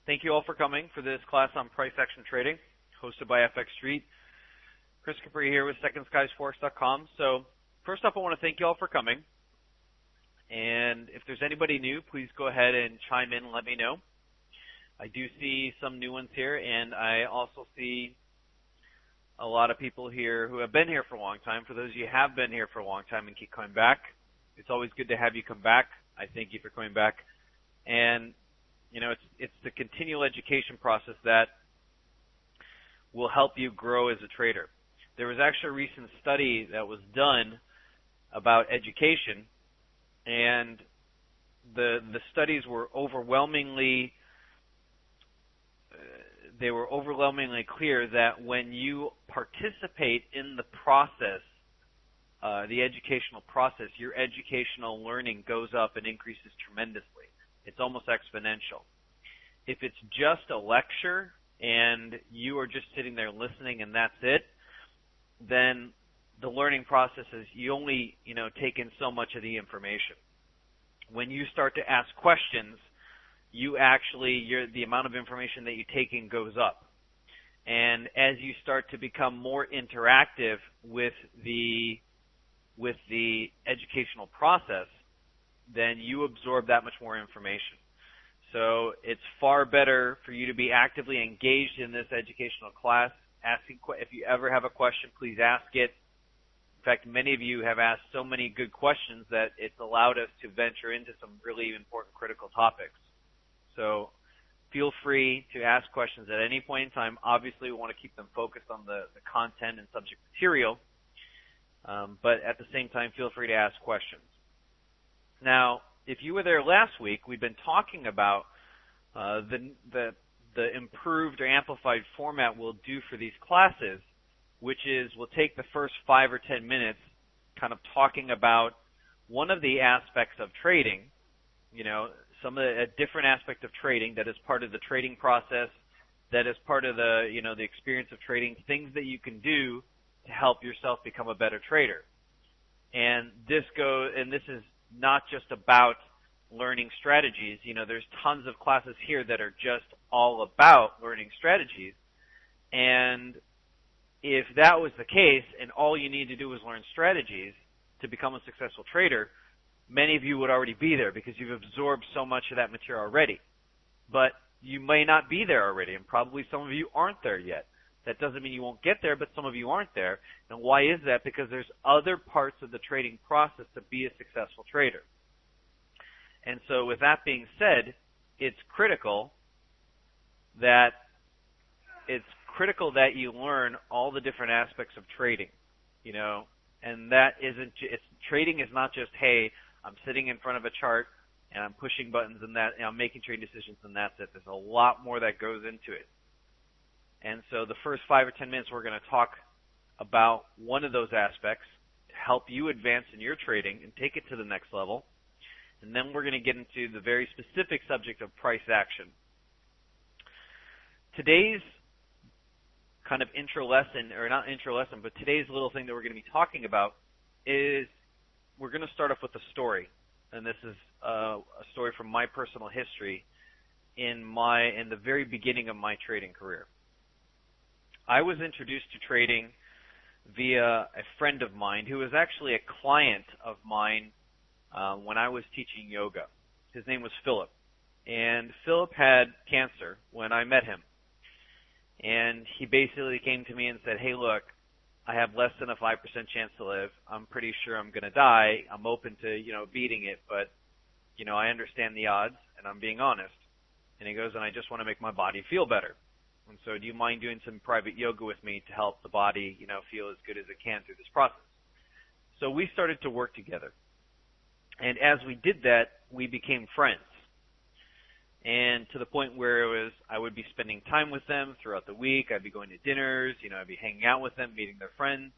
Thank you all for coming for this class on price action trading, hosted by FX Street. Chris Capre here with SecondSkiesForex.com. So first up, I want to thank you all for coming. And if there's anybody new, please go ahead and chime in and let me know. I do see some new ones here, and I also see a lot of people here who have been here for a long time. For those of you who have been here for a long time and keep coming back, it's always good to have you come back. I thank you for coming back. And, you know, it's the continual education process that will help you grow as a trader. There was actually a recent study that was done about education, and the studies were overwhelmingly clear that when you participate in the process, the educational process, your educational learning goes up and increases tremendously. It's almost exponential. If it's just a lecture and you are just sitting there listening and that's it, then the learning process is you only, take in so much of the information. When you start to ask questions, the amount of information that you take in goes up. And as you start to become more interactive with the educational process, then you absorb that much more information. So it's far better for you to be actively engaged in this educational class. If you ever have a question, please ask it. In fact, many of you have asked so many good questions that it's allowed us to venture into some really important critical topics. So feel free to ask questions at any point in time. Obviously, we want to keep them focused on the content and subject material, but at the same time, feel free to ask questions. Now, if you were there last week, we've been talking about the improved or amplified format we'll do for these classes, which is we'll take the first 5 or 10 minutes kind of talking about one of the aspects of trading, some of a different aspect of trading that is part of the trading process, that is part of the experience of trading, things that you can do to help yourself become a better trader. And this is not just about learning strategies. There's tons of classes here that are just all about learning strategies. And if that was the case and all you need to do is learn strategies to become a successful trader, many of you would already be there because you've absorbed so much of that material already. But you may not be there already, and probably some of you aren't there yet. That doesn't mean you won't get there, but some of you aren't there. And why is that? Because there's other parts of the trading process to be a successful trader. And so with that being said, it's critical that you learn all the different aspects of trading, and trading is not just, hey, I'm sitting in front of a chart and I'm pushing buttons and I'm making trading decisions and that's it. There's a lot more that goes into it. And so the first 5 or 10 minutes we're going to talk about one of those aspects to help you advance in your trading and take it to the next level. And then we're going to get into the very specific subject of price action. Today's kind of but today's little thing that we're going to be talking about is we're going to start off with a story. And this is a story from my personal history in the very beginning of my trading career. I was introduced to trading via a friend of mine who was actually a client of mine when I was teaching yoga. His name was Philip. And Philip had cancer when I met him. And he basically came to me and said, hey, look, I have less than a 5% chance to live. I'm pretty sure I'm going to die. I'm open to, beating it, but, I understand the odds, and I'm being honest. And he goes, and I just want to make my body feel better. And so do you mind doing some private yoga with me to help the body, feel as good as it can through this process? So we started to work together. And as we did that, we became friends. And to the point where I would be spending time with them throughout the week. I'd be going to dinners, I'd be hanging out with them, meeting their friends.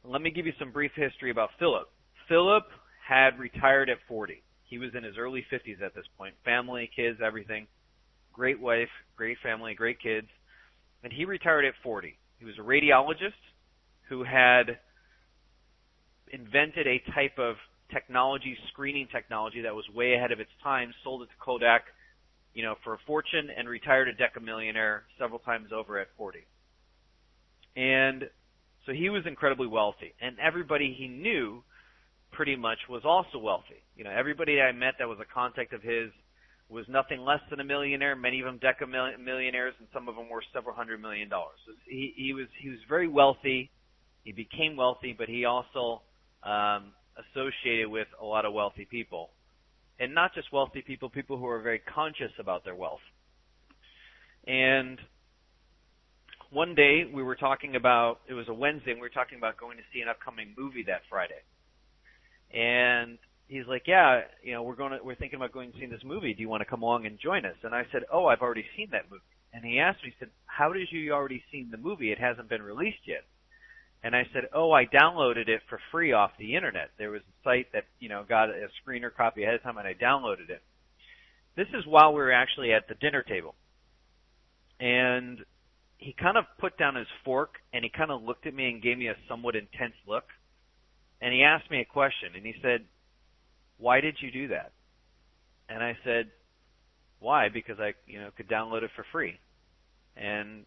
And let me give you some brief history about Philip. Philip had retired at 40. He was in his early 50s at this point. Family, kids, everything. Great wife, great family, great kids. And he retired at 40. He was a radiologist who had invented a type of screening technology that was way ahead of its time, sold it to Kodak, for a fortune and retired a decamillionaire several times over at 40. And so he was incredibly wealthy, and everybody he knew pretty much was also wealthy. Everybody I met that was a contact of his was nothing less than a millionaire, many of them decamillionaires, and some of them were several $100 million. So he was very wealthy. He became wealthy, but he also associated with a lot of wealthy people. And not just wealthy people, people who are very conscious about their wealth. And one day we were talking about, it was a Wednesday, and we were talking about going to see an upcoming movie that Friday. And he's like, yeah, we're thinking about going to see this movie. Do you want to come along and join us? And I said, oh, I've already seen that movie. And he asked me, he said, how did you already seen the movie? It hasn't been released yet. And I said, oh, I downloaded it for free off the internet. There was a site that, got a screener copy ahead of time, and I downloaded it. This is while we were actually at the dinner table. And he kind of put down his fork, and he kind of looked at me and gave me a somewhat intense look. And he asked me a question, and he said, why did you do that? And I said, why? Because I, could download it for free. And,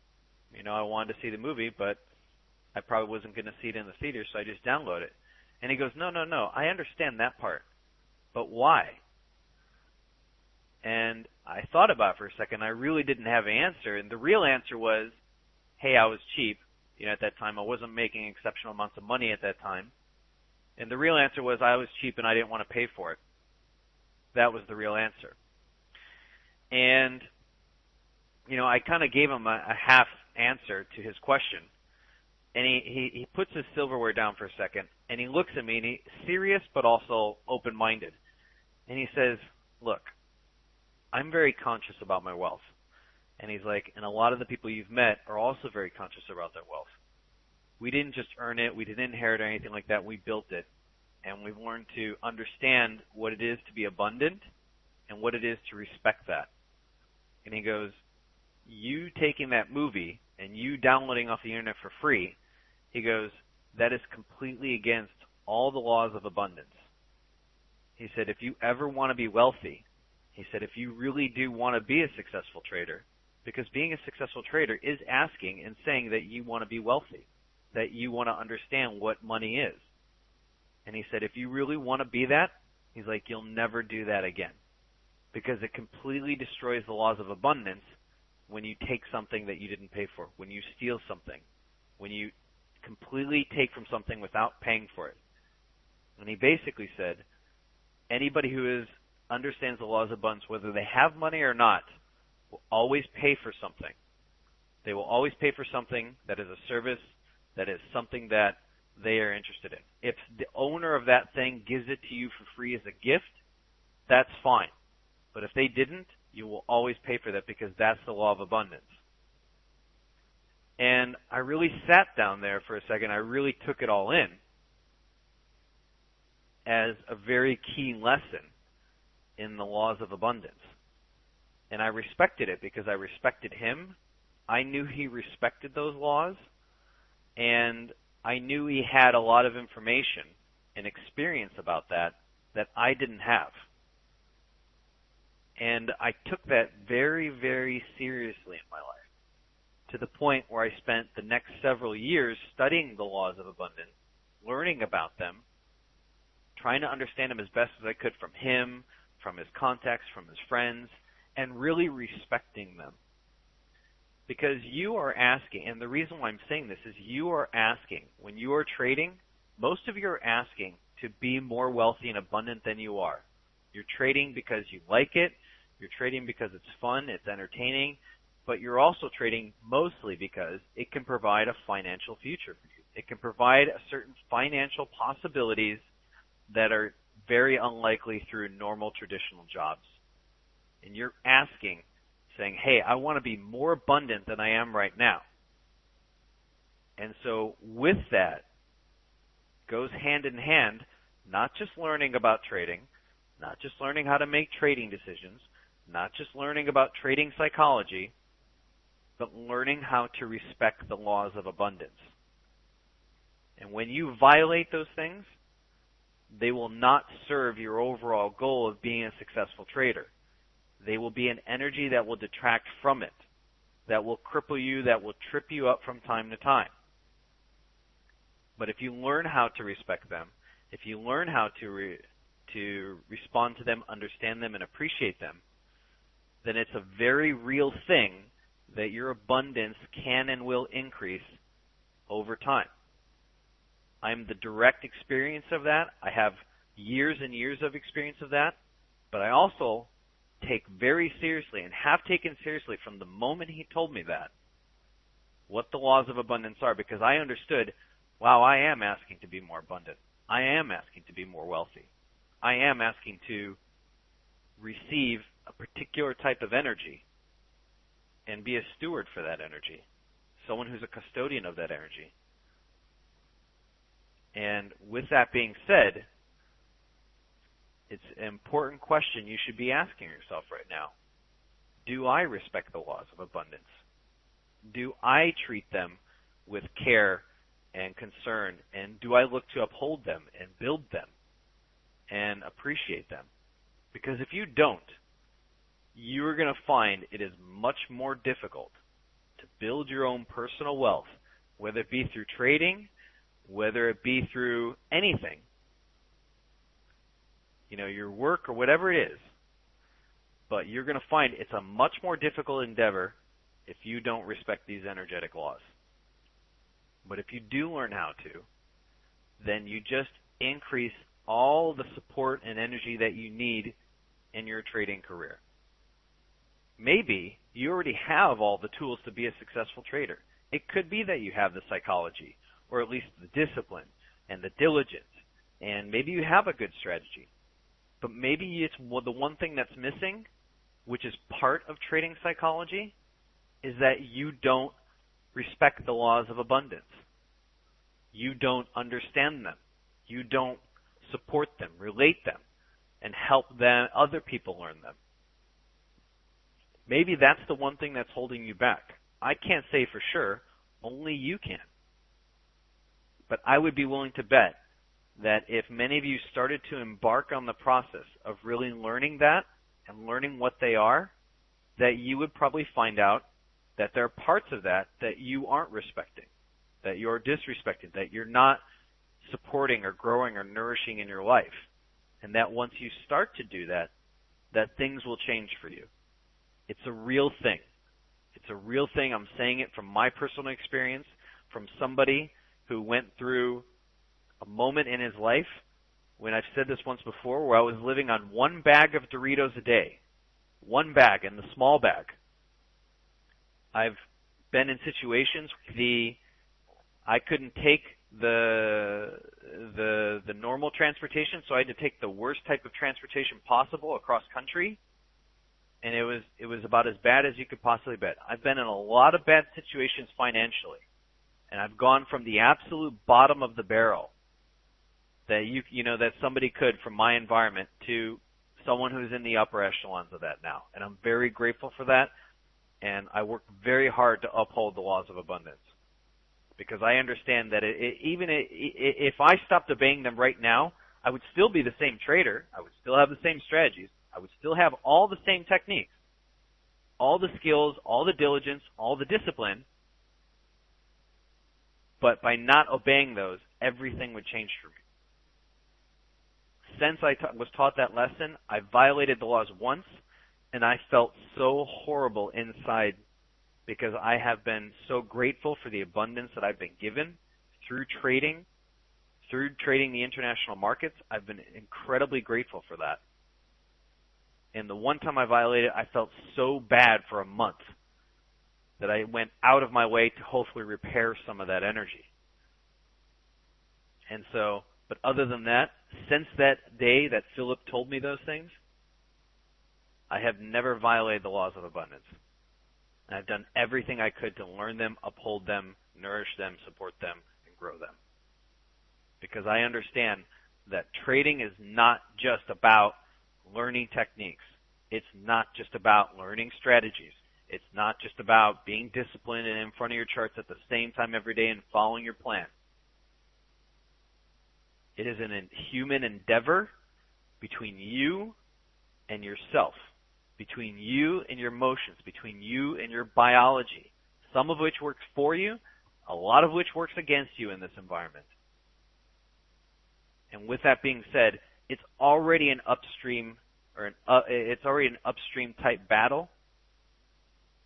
I wanted to see the movie, but I probably wasn't going to see it in the theater, so I just downloaded it. And he goes, no, I understand that part, but why? And I thought about it for a second. I really didn't have an answer, and the real answer was, hey, I was cheap. At that time, I wasn't making exceptional amounts of money at that time. And the real answer was I was cheap and I didn't want to pay for it. That was the real answer. And, I kind of gave him a half answer to his question. And he puts his silverware down for a second, and he looks at me, and he's serious but also open-minded. And he says, look, I'm very conscious about my wealth. And he's like, and a lot of the people you've met are also very conscious about their wealth. We didn't just earn it. We didn't inherit or anything like that. We built it. And we've learned to understand what it is to be abundant and what it is to respect that. And he goes, you taking that movie and you downloading off the internet for free, he goes, that is completely against all the laws of abundance. He said, if you ever want to be wealthy, he said, if you really do want to be a successful trader, because being a successful trader is asking and saying that you want to be wealthy, that you want to understand what money is. And he said, if you really want to be that, he's like, you'll never do that again. Because it completely destroys the laws of abundance when you take something that you didn't pay for, when you steal something, when you completely take from something without paying for it. And he basically said, anybody who understands the laws of abundance, whether they have money or not, will always pay for something. They will always pay for something that is a service, that is something that they are interested in. If the owner of that thing gives it to you for free as a gift, that's fine. But if they didn't, you will always pay for that because that's the law of abundance. And I really sat down there for a second. I really took it all in as a very key lesson in the laws of abundance. And I respected it because I respected him. I knew he respected those laws. And I knew he had a lot of information and experience about that I didn't have. And I took that very, very seriously in my life, to the point where I spent the next several years studying the laws of abundance, learning about them, trying to understand them as best as I could from him, from his contacts, from his friends, and really respecting them. Because you are asking, and the reason why I'm saying this is you are asking, when you are trading, most of you are asking to be more wealthy and abundant than you are. You're trading because you like it. You're trading because it's fun, it's entertaining, but you're also trading mostly because it can provide a financial future for you. It can provide a certain financial possibilities that are very unlikely through normal traditional jobs. And you're asking, saying, hey, I want to be more abundant than I am right now. And so with that goes hand in hand, not just learning about trading, not just learning how to make trading decisions, not just learning about trading psychology, but learning how to respect the laws of abundance. And when you violate those things, they will not serve your overall goal of being a successful trader. They will be an energy that will detract from it, that will cripple you, that will trip you up from time to time. But if you learn how to respect them, if you learn how to respond to them, understand them, and appreciate them, then it's a very real thing that your abundance can and will increase over time. I'm the direct experience of that. I have years and years of experience of that, but I also take very seriously and have taken seriously from the moment he told me that what the laws of abundance are, because I understood, wow, I am asking to be more abundant. I am asking to be more wealthy. I am asking to receive a particular type of energy and be a steward for that energy, someone who's a custodian of that energy. And with that being said, it's an important question you should be asking yourself right now. Do I respect the laws of abundance? Do I treat them with care and concern? And do I look to uphold them and build them and appreciate them? Because if you don't, you're going to find it is much more difficult to build your own personal wealth, whether it be through trading, whether it be through anything, your work or whatever it is. But you're going to find it's a much more difficult endeavor if you don't respect these energetic laws. But if you do learn how to, then you just increase all the support and energy that you need in your trading career. Maybe you already have all the tools to be a successful trader. It could be that you have the psychology, or at least the discipline and the diligence, and maybe you have a good strategy. But maybe it's the one thing that's missing, which is part of trading psychology, is that you don't respect the laws of abundance. You don't understand them. You don't support them, relate them, and help other people learn them. Maybe that's the one thing that's holding you back. I can't say for sure. Only you can. But I would be willing to bet that if many of you started to embark on the process of really learning that and learning what they are, that you would probably find out that there are parts of that that you aren't respecting, that you're disrespecting, that you're not supporting or growing or nourishing in your life. And that once you start to do that, that things will change for you. It's a real thing. It's a real thing. I'm saying it from my personal experience, from somebody who went through a moment in his life when I've said this once before, where I was living on one bag of Doritos a day. One bag, in the small bag. I've been in situations I couldn't take the normal transportation, so I had to take the worst type of transportation possible across country. And it was about as bad as you could possibly bet. I've been in a lot of bad situations financially. And I've gone from the absolute bottom of the barrel that that somebody could from my environment to someone who's in the upper echelons of that now. And I'm very grateful for that. And I work very hard to uphold the laws of abundance. Because I understand that even if I stopped obeying them right now, I would still be the same trader. I would still have the same strategies. I would still have all the same techniques, all the skills, all the diligence, all the discipline. But by not obeying those, everything would change for me. Since I was taught that lesson, I violated the laws once, and I felt so horrible inside because I have been so grateful for the abundance that I've been given through trading the international markets. I've been incredibly grateful for that. And the one time I violated, I felt so bad for a month that I went out of my way to hopefully repair some of that energy. And so, but other than that, since that day that Philip told me those things, I have never violated the laws of abundance. And I've done everything I could to learn them, uphold them, nourish them, support them, and grow them. Because I understand that trading is not just about learning techniques. It's not just about learning strategies. It's not just about being disciplined and in front of your charts at the same time every day and following your plan. It is a human endeavor between you and yourself. between you and your emotions, between you and your biology, some of which works for you, a lot of which works against you in this environment. And with that being said, it's already an upstream type battle.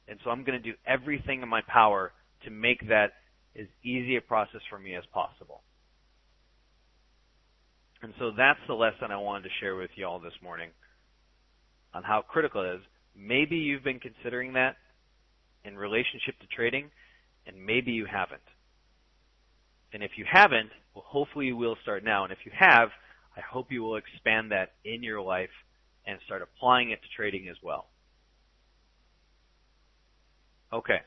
And so I'm going to do everything in my power to make that as easy a process for me as possible. And so that's the lesson I wanted to share with you all this morning on how critical it is. Maybe you've been considering that in relationship to trading, and maybe you haven't. And if you haven't, well, hopefully you will start now. And if you have, I hope you will expand that in your life and start applying it to trading as well. Okay.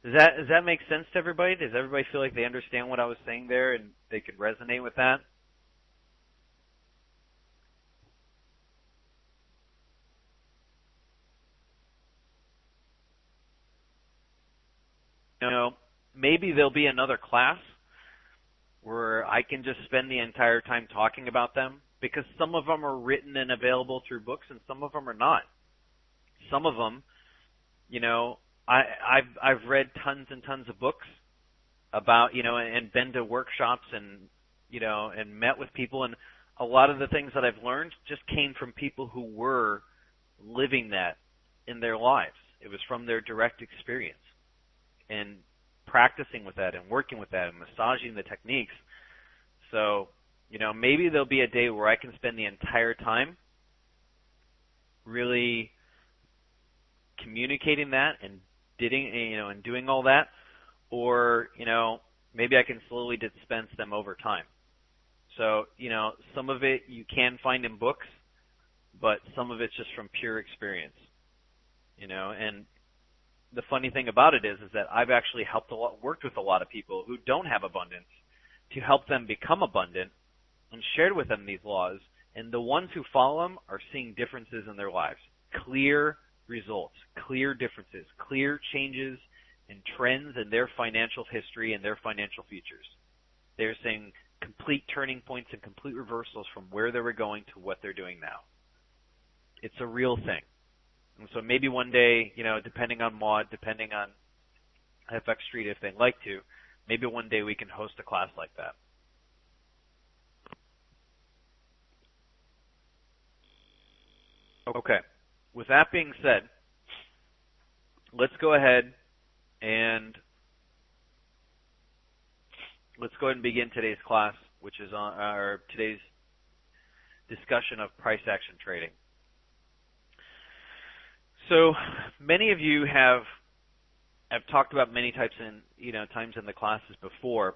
Does that make sense to everybody? Does everybody feel like they understand what I was saying there and they can resonate with that? You know, maybe there'll be another class where I can just spend the entire time talking about them, because some of them are written and available through books and some of them are not. Some of them, you know, I've read tons and tons of books about, you know, and been to workshops and, you know, and met with people, and a lot of the things that I've learned just came from people who were living that in their lives. It was from their direct experience and practicing with that and working with that and massaging the techniques. So, you know, maybe there'll be a day where I can spend the entire time really communicating that and doing all that, or, you know, maybe I can slowly dispense them over time. So, you know, some of it you can find in books, but some of it's just from pure experience, you know. And the funny thing about it is that I've actually worked with a lot of people who don't have abundance to help them become abundant and shared with them these laws. And the ones who follow them are seeing differences in their lives, clear results, clear differences, clear changes and trends in their financial history and their financial futures. They're seeing complete turning points and complete reversals from where they were going to what they're doing now. It's a real thing. And so maybe one day, you know, depending on Maud, depending on FX Street, if they'd like to, maybe one day we can host a class like that. Okay. With that being said, let's go ahead and begin today's class, which is on today's discussion of price action trading. So many of you have talked about many times in the classes before.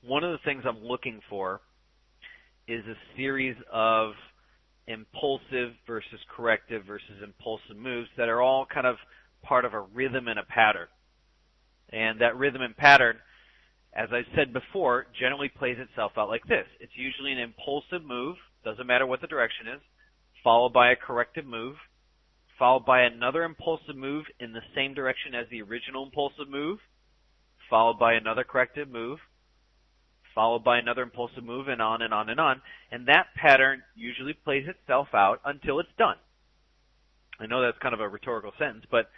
One of the things I'm looking for is a series of impulsive versus corrective versus impulsive moves that are all kind of part of a rhythm and a pattern. And that rhythm and pattern, as I said before, generally plays itself out like this. It's usually an impulsive move, doesn't matter what the direction is, followed by a corrective move, followed by another impulsive move in the same direction as the original impulsive move, followed by another corrective move, followed by another impulsive move, and on and on and on. And that pattern usually plays itself out until it's done. I know that's kind of a rhetorical sentence, but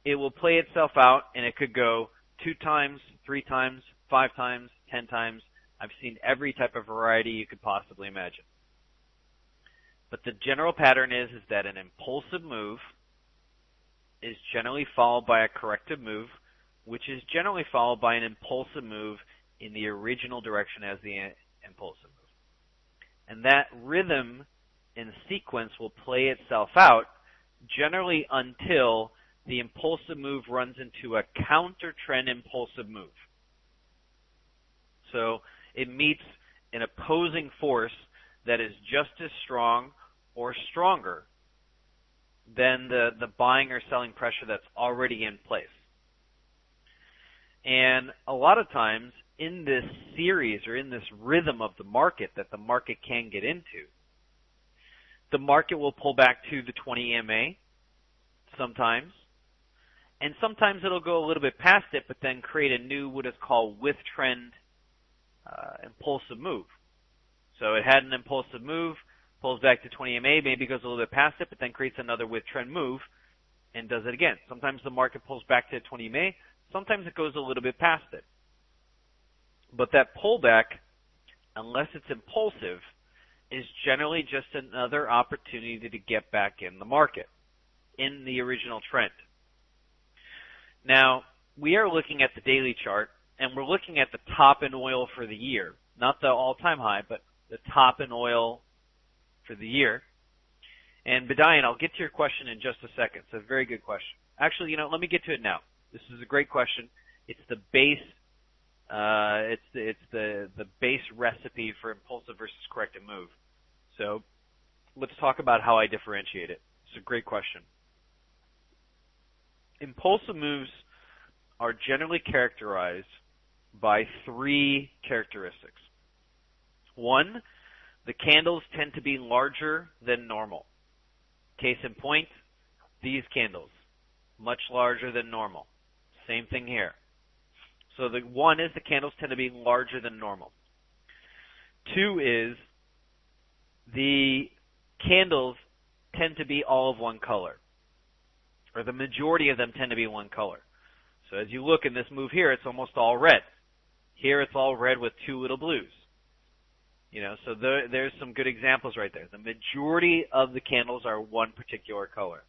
it will play itself out, and it could go 2 times, 3 times, 5 times, 10 times. I've seen every type of variety you could possibly imagine. But the general pattern is that an impulsive move is generally followed by a corrective move, which is generally followed by an impulsive move in the original direction as the impulsive move. And that rhythm and sequence will play itself out generally until the impulsive move runs into a counter trend impulsive move. So it meets an opposing force that is just as strong or stronger than the buying or selling pressure that's already in place. And a lot of times in this series or in this rhythm of the market that the market can get into, the market will pull back to the 20 EMA sometimes, and sometimes it'll go a little bit past it, but then create a new what is called with trend impulsive move. So it had an impulsive move, pulls back to 20 MA, maybe goes a little bit past it, but then creates another with trend move and does it again. Sometimes the market pulls back to 20 MA, sometimes it goes a little bit past it. But that pullback, unless it's impulsive, is generally just another opportunity to get back in the market, in the original trend. Now, we are looking at the daily chart, and we're looking at the top in oil for the year. Not the all-time high, but the top in oil for the year. And Bedian, I'll get to your question in just a second. It's a very good question. Actually, let me get to it now. This is a great question. It's the base it's the base recipe for impulsive versus corrective move. So let's talk about how I differentiate it. It's a great question. Impulsive moves are generally characterized by three characteristics. One, the candles tend to be larger than normal. Case in point, these candles, much larger than normal. Same thing here. So the one is the candles tend to be larger than normal. Two is the candles tend to be all of one color, or the majority of them tend to be one color. So as you look in this move here, it's almost all red. Here it's all red with two little blues. So there's some good examples right there. The majority of the candles are one particular color.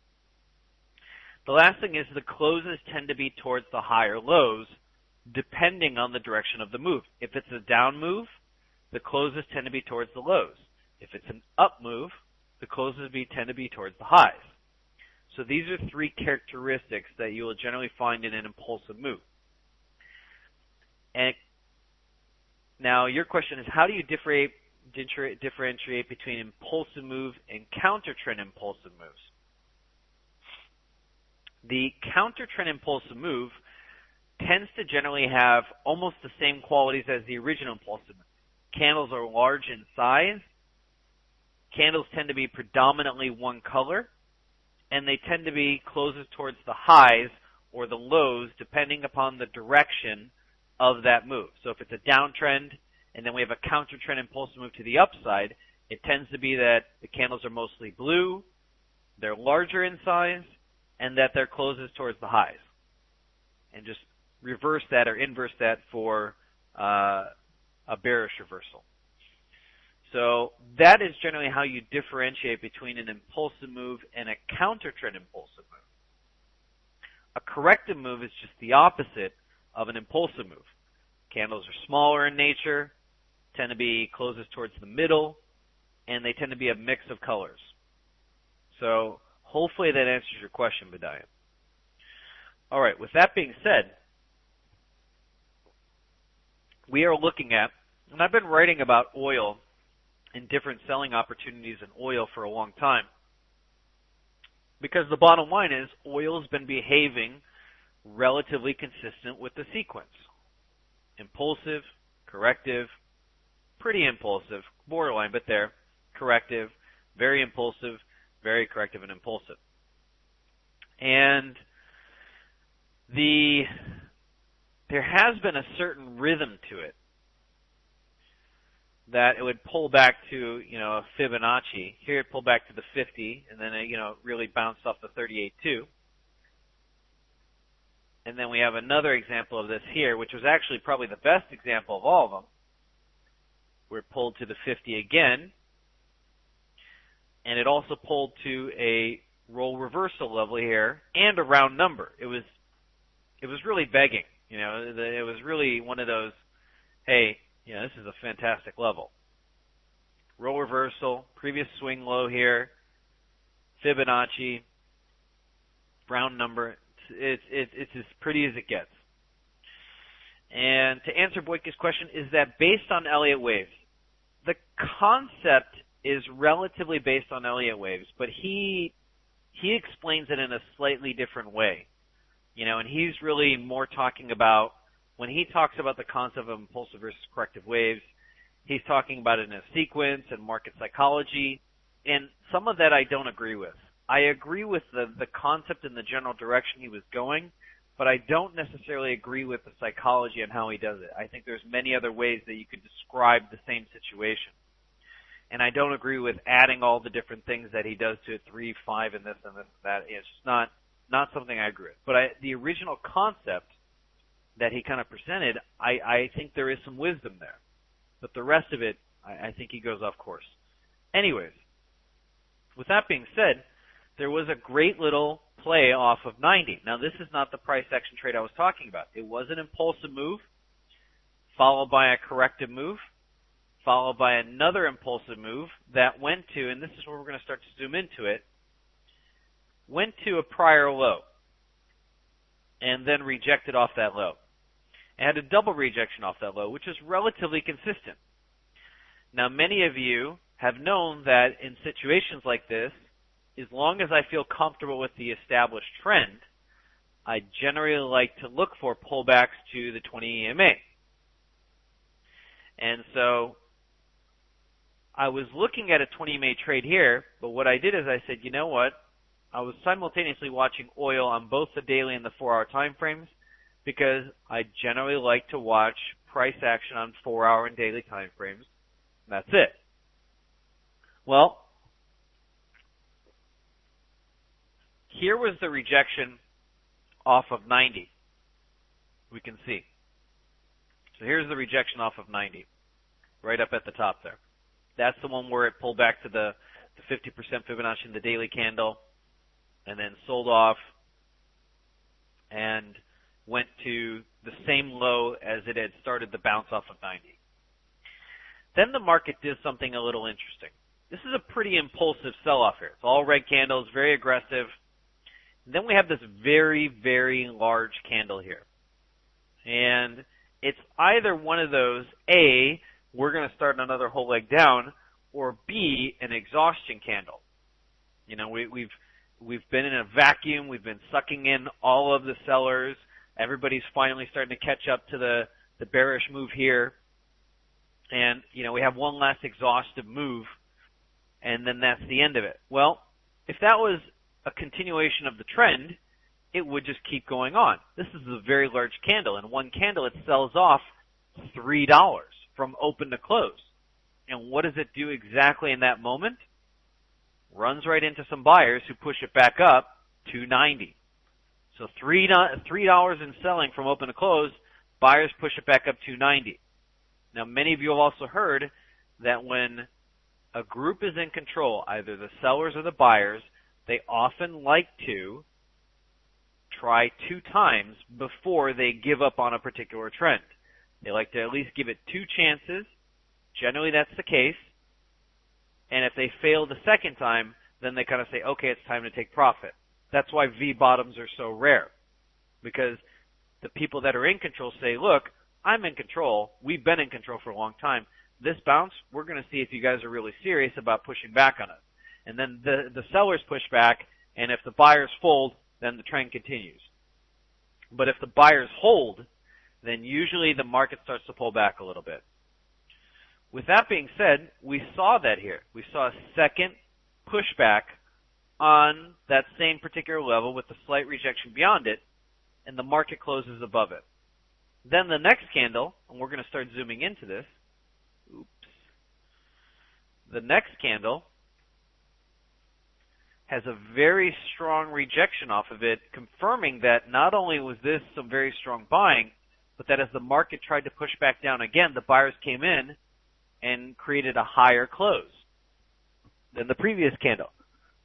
The last thing is the closes tend to be towards the higher lows, depending on the direction of the move. If it's a down move, the closes tend to be towards the lows. If it's an up move, the closes tend to be towards the highs. So these are three characteristics that you will generally find in an impulsive move. And now your question is, how do you differentiate between impulsive move and counter-trend impulsive moves? The counter-trend impulsive move tends to generally have almost the same qualities as the original impulsive move. Candles are large in size. Candles tend to be predominantly one color. And they tend to be closes towards the highs or the lows, depending upon the direction of that move. So if it's a downtrend, and then we have a counter-trend impulsive move to the upside, it tends to be that the candles are mostly blue, they're larger in size, and that they're closes towards the highs. And just reverse that or inverse that for a bearish reversal. So that is generally how you differentiate between an impulsive move and a counter-trend impulsive move. A corrective move is just the opposite of an impulsive move. Candles are smaller in nature, tend to be closes towards the middle, and they tend to be a mix of colors. So hopefully that answers your question, Bedian. All right, with that being said, we are looking at, and I've been writing about oil and different selling opportunities in oil for a long time, because the bottom line is oil has been behaving relatively consistent with the sequence. Impulsive, corrective, pretty impulsive, borderline, but there, corrective, very impulsive, very corrective and impulsive. And there has been a certain rhythm to it, that it would pull back to, a Fibonacci. Here it pulled back to the 50, and then it, really bounced off the 38.2. And then we have another example of this here, which was actually probably the best example of all of them. We're pulled to the 50 again, and it also pulled to a roll reversal level here and a round number. It was really begging. It was really one of those, hey, this is a fantastic level. Roll reversal, previous swing low here, Fibonacci, round number. It's as pretty as it gets. And to answer Boyka's question, is that based on Elliott waves? The concept is relatively based on Elliott waves, but he explains it in a slightly different way. And he's really more talking about, when he talks about the concept of impulsive versus corrective waves, he's talking about it in a sequence and market psychology, and some of that I don't agree with. I agree with the concept and the general direction he was going, but I don't necessarily agree with the psychology and how he does it. I think there's many other ways that you could describe the same situation. and I don't agree with adding all the different things that he does to it, 3, 5, and this and this and that. It's just not something I agree with. But the original concept that he kind of presented, I think there is some wisdom there. But the rest of it, I think he goes off course. Anyways, with that being said, there was a great little play off of 90. Now, this is not the price action trade I was talking about. It was an impulsive move, followed by a corrective move, followed by another impulsive move that went to, and this is where we're going to start to zoom into it, went to a prior low and then rejected off that low. It had a double rejection off that low, which is relatively consistent. Now, many of you have known that in situations like this, as long as I feel comfortable with the established trend, I generally like to look for pullbacks to the 20 EMA. And so I was looking at a 20 EMA trade here, but what I did is I said, you know what? I was simultaneously watching oil on both the daily and the 4-hour time frames because I generally like to watch price action on 4-hour and daily time frames. And that's it. Well, here was the rejection off of 90. We can see. So here's the rejection off of 90, right up at the top there. That's the one where it pulled back to the 50% Fibonacci in the daily candle and then sold off and went to the same low as it had started the bounce off of 90. Then the market did something a little interesting. This is a pretty impulsive sell-off here. It's all red candles, very aggressive. And then we have this very, very large candle here. And it's either one of those, A, we're going to start another whole leg down, or B, an exhaustion candle. You know, we've been in a vacuum. We've been sucking in all of the sellers. Everybody's finally starting to catch up to the bearish move here. And, you know, we have one last exhaustive move, and then that's the end of it. Well, if that was a continuation of the trend, it would just keep going on. This is a very large candle. In one candle, it sells off $3 from open to close. And what does it do exactly in that moment? Runs right into some buyers who push it back up to 90. So $3 in selling from open to close, buyers push it back up to 90. Now, many of you have also heard that when a group is in control, either the sellers or the buyers, they often like to try 2 times before they give up on a particular trend. They like to at least give it 2 chances. Generally, that's the case. And if they fail the second time, then they kind of say, okay, it's time to take profit. That's why V-bottoms are so rare. Because the people that are in control say, look, I'm in control. We've been in control for a long time. This bounce, we're going to see if you guys are really serious about pushing back on us. And then the sellers push back, and if the buyers fold, then the trend continues. But if the buyers hold, then usually the market starts to pull back a little bit. With that being said, we saw that here. We saw a second pushback on that same particular level with a slight rejection beyond it, and the market closes above it. Then the next candle, and we're going to start zooming into this. Oops. The next candle has a very strong rejection off of it, confirming that not only was this some very strong buying, but that as the market tried to push back down again, the buyers came in and created a higher close than the previous candle.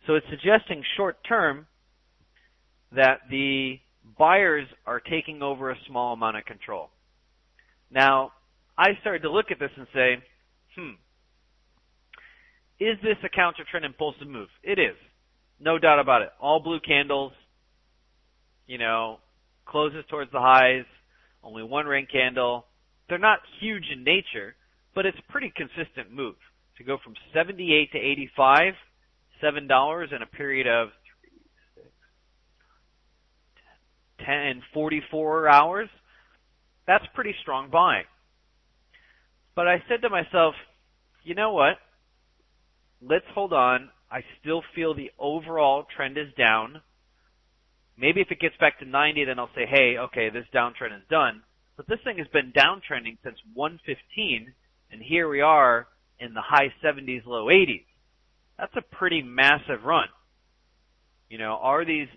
So it's suggesting short term that the buyers are taking over a small amount of control. Now, I started to look at this and say, is this a counter trend impulsive move? It is. No doubt about it. All blue candles, you know, closes towards the highs, only one ring candle. They're not huge in nature, but it's a pretty consistent move. To go from 78 to 85, $7 in a period of 10, 44 hours, that's pretty strong buying. But I said to myself, you know what? Let's hold on. I still feel the overall trend is down. Maybe if it gets back to 90, then I'll say, hey, okay, this downtrend is done. But this thing has been downtrending since 115, and here we are in the high 70s, low 80s. That's a pretty massive run. You know, are these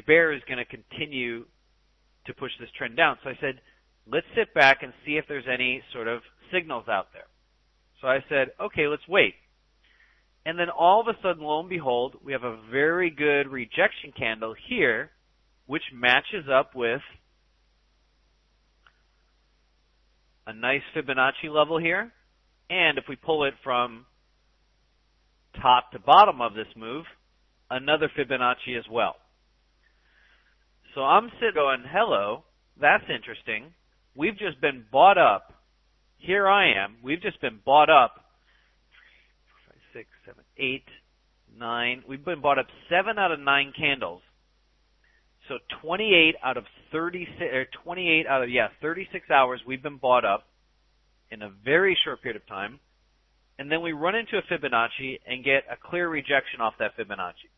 bears going to continue to push this trend down? So I said, let's sit back and see if there's any sort of signals out there. So I said, okay, let's wait. And then all of a sudden, lo and behold, we have a very good rejection candle here, which matches up with a nice Fibonacci level here. And if we pull it from top to bottom of this move, another Fibonacci as well. So I'm sitting going, hello, that's interesting. We've just been bought up. Here I am. We've just been bought up. 5, 6, 7, 8, 9. We've been bought up 7 out of 9 candles. So 28 out of 36 hours we've been bought up in a very short period of time. And then we run into a Fibonacci and get a clear rejection off that Fibonacci.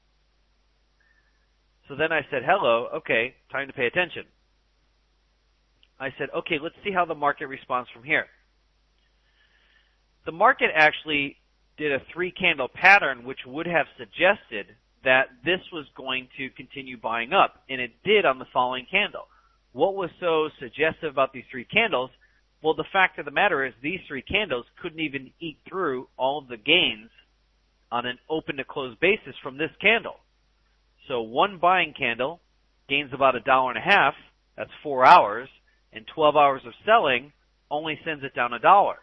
So then I said, hello, okay, time to pay attention. I said, okay, let's see how the market responds from here. The market actually did a 3-candle pattern, which would have suggested that this was going to continue buying up, and it did on the following candle. What was so suggestive about these 3 candles? Well, the fact of the matter is these 3 candles couldn't even eat through all of the gains on an open-to-close basis from this candle. So one buying candle gains about $1.50, that's 4 hours, and 12 hours of selling only sends it down $1.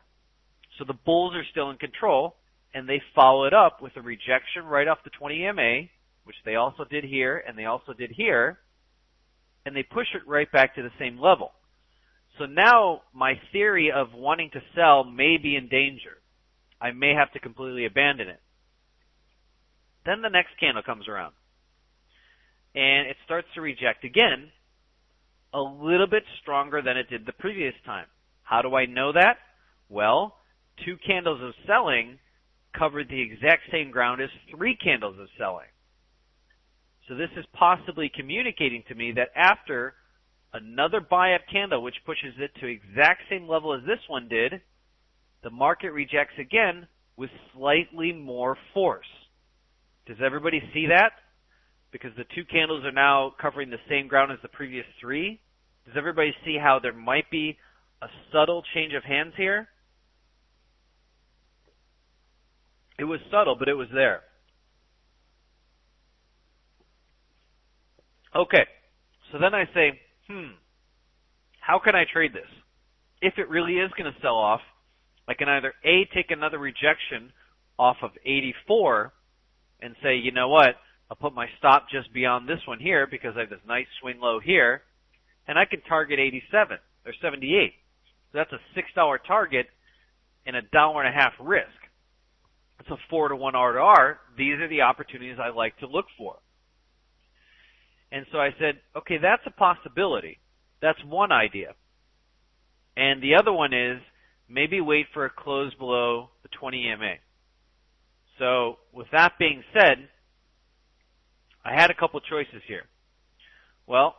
So the bulls are still in control, and they follow it up with a rejection right off the 20 EMA, which they also did here, and they also did here, and they push it right back to the same level. So now my theory of wanting to sell may be in danger. I may have to completely abandon it. Then the next candle comes around, and it starts to reject again, a little bit stronger than it did the previous time. How do I know that? Well, 2 candles of selling covered the exact same ground as 3 candles of selling. So this is possibly communicating to me that after another buy-up candle, which pushes it to exact same level as this one did, the market rejects again with slightly more force. Does everybody see that? Because the 2 candles are now covering the same ground as the previous 3. Does everybody see how there might be a subtle change of hands here? It was subtle, but it was there. Okay, so then I say, how can I trade this? If it really is going to sell off, I can either A, take another rejection off of 84 and say, you know what, I'll put my stop just beyond this one here because I have this nice swing low here, and I can target 87 or 78. So that's a $6 target and $1.50 risk. It's a 4-to-1 R to R. These are the opportunities I like to look for. And so I said, okay, that's a possibility. That's one idea. And the other one is maybe wait for a close below the 20 EMA. So with that being said, I had a couple choices here. Well,